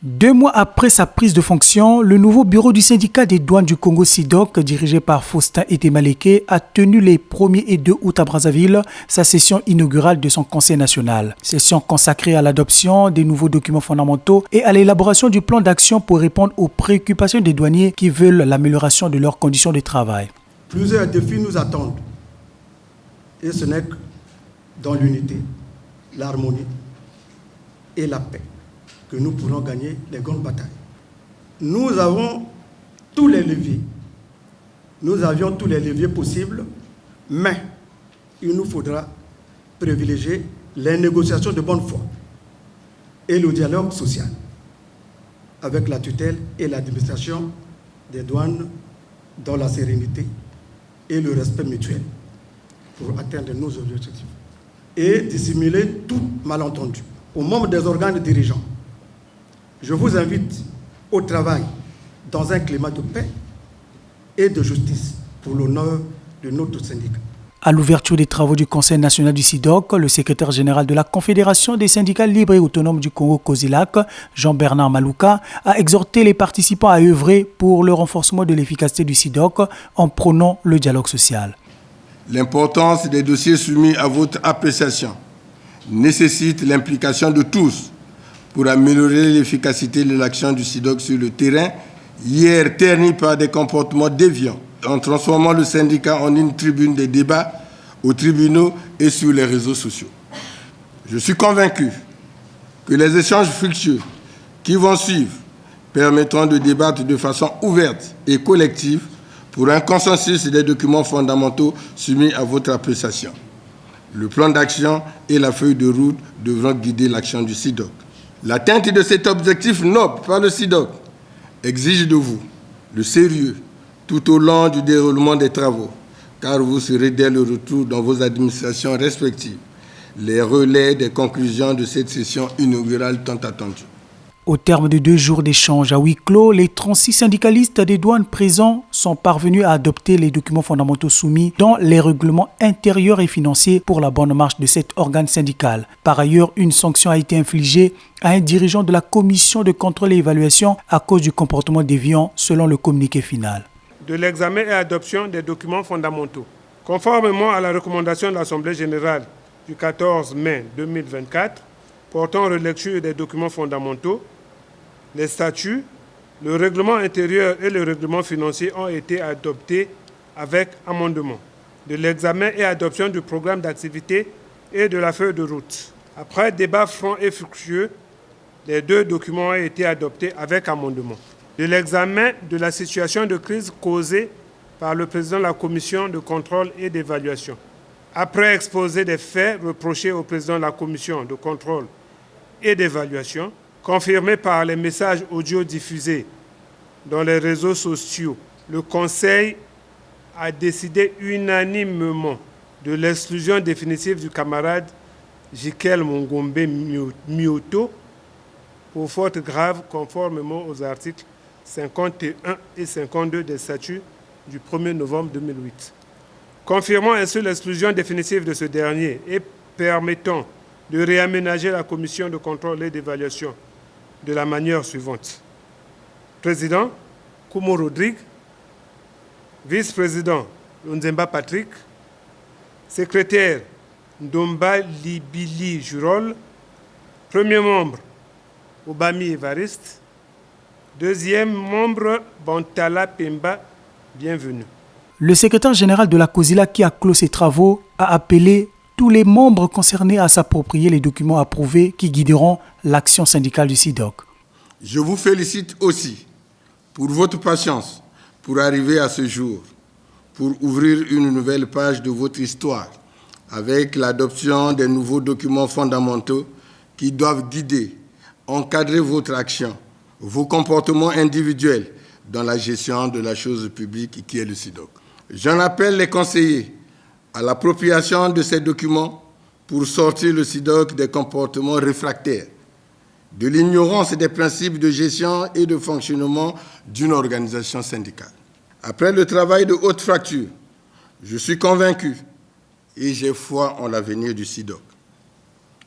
2 mois après sa prise de fonction, le nouveau bureau du syndicat des douanes du Congo SIDOC, dirigé par Faustin Etemaleke, a tenu les 1er et 2 août à Brazzaville sa session inaugurale de son conseil national. Session consacrée à l'adoption des nouveaux documents fondamentaux et à l'élaboration du plan d'action pour répondre aux préoccupations des douaniers qui veulent l'amélioration de leurs conditions de travail. Plusieurs défis nous attendent. Et ce n'est que dans l'unité, l'harmonie et la paix que nous pourrons gagner les grandes batailles. Nous avons tous les leviers. Nous avions tous les leviers possibles, mais il nous faudra privilégier les négociations de bonne foi et le dialogue social avec la tutelle et l'administration des douanes dans la sérénité et le respect mutuel pour atteindre nos objectifs et dissimuler tout malentendu. Aux membres des organes dirigeants, je vous invite au travail dans un climat de paix et de justice pour l'honneur de notre syndicat. À l'ouverture des travaux du Conseil national du SIDOC, le secrétaire général de la Confédération des syndicats libres et autonomes du Congo COSILAC, Jean-Bernard Malouka, a exhorté les participants à œuvrer pour le renforcement de l'efficacité du SIDOC en prônant le dialogue social. L'importance des dossiers soumis à votre appréciation nécessite l'implication de tous pour améliorer l'efficacité de l'action du SIDOC sur le terrain, hier terni par des comportements déviants, en transformant le syndicat en une tribune des débats aux tribunaux et sur les réseaux sociaux. Je suis convaincu que les échanges fructueux qui vont suivre permettront de débattre de façon ouverte et collective pour un consensus des documents fondamentaux soumis à votre appréciation. Le plan d'action et la feuille de route devront guider l'action du SIDOC. L'atteinte de cet objectif noble par le SIDOC exige de vous le sérieux tout au long du déroulement des travaux, car vous serez dès le retour dans vos administrations respectives les relais des conclusions de cette session inaugurale tant attendue. Au terme de 2 jours d'échanges à huis clos, les 36 syndicalistes des douanes présents sont parvenus à adopter les documents fondamentaux soumis dans les règlements intérieurs et financiers pour la bonne marche de cet organe syndical. Par ailleurs, une sanction a été infligée à un dirigeant de la commission de contrôle et évaluation à cause du comportement déviant selon le communiqué final. De l'examen et adoption des documents fondamentaux. Conformément à la recommandation de l'Assemblée générale du 14 mai 2024 portant relecture des documents fondamentaux, les statuts, le règlement intérieur et le règlement financier ont été adoptés avec amendement. De l'examen et adoption du programme d'activité et de la feuille de route. Après débat franc et fructueux, les 2 documents ont été adoptés avec amendement. De l'examen de la situation de crise causée par le président de la commission de contrôle et d'évaluation. Après exposé des faits reprochés au président de la commission de contrôle et d'évaluation, confirmé par les messages audio diffusés dans les réseaux sociaux, le Conseil a décidé unanimement de l'exclusion définitive du camarade Jikel Mongombe Mioto pour faute grave conformément aux articles 51 et 52 des statuts du 1er novembre 2008. Confirmant ainsi l'exclusion définitive de ce dernier et permettant de réaménager la commission de contrôle et d'évaluation de la manière suivante. Président, Koumo Rodrigue. Vice-président, Nzemba Patrick. Secrétaire, Ndomba Libili Jurol. Premier membre, Obami Evariste. Deuxième membre, Bantala Pemba. Bienvenue. Le secrétaire général de la COSILAC qui a clos ses travaux a appelé tous les membres concernés à s'approprier les documents approuvés qui guideront l'action syndicale du SIDOC. Je vous félicite aussi pour votre patience pour arriver à ce jour, pour ouvrir une nouvelle page de votre histoire avec l'adoption des nouveaux documents fondamentaux qui doivent guider, encadrer votre action, vos comportements individuels dans la gestion de la chose publique qui est le SIDOC. J'en appelle les conseillers à l'appropriation de ces documents pour sortir le SIDOC des comportements réfractaires, de l'ignorance des principes de gestion et de fonctionnement d'une organisation syndicale. Après le travail de haute fracture, je suis convaincu et j'ai foi en l'avenir du SIDOC.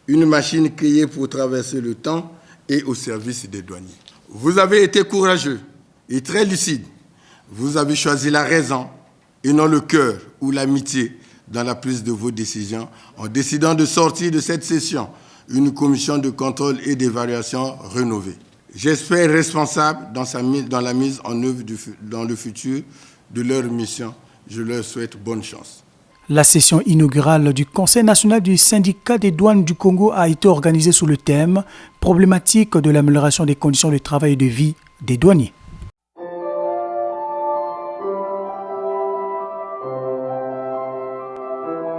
Une machine créée pour traverser le temps et au service des douaniers. Vous avez été courageux et très lucide. Vous avez choisi la raison et non le cœur ou l'amitié dans la prise de vos décisions en décidant de sortir de cette session une commission de contrôle et d'évaluation rénovée. J'espère responsable dans la mise en œuvre dans le futur de leur mission. Je leur souhaite bonne chance. La session inaugurale du Conseil national du syndicat des douanes du Congo a été organisée sous le thème « Problématique de l'amélioration des conditions de travail et de vie des douaniers ».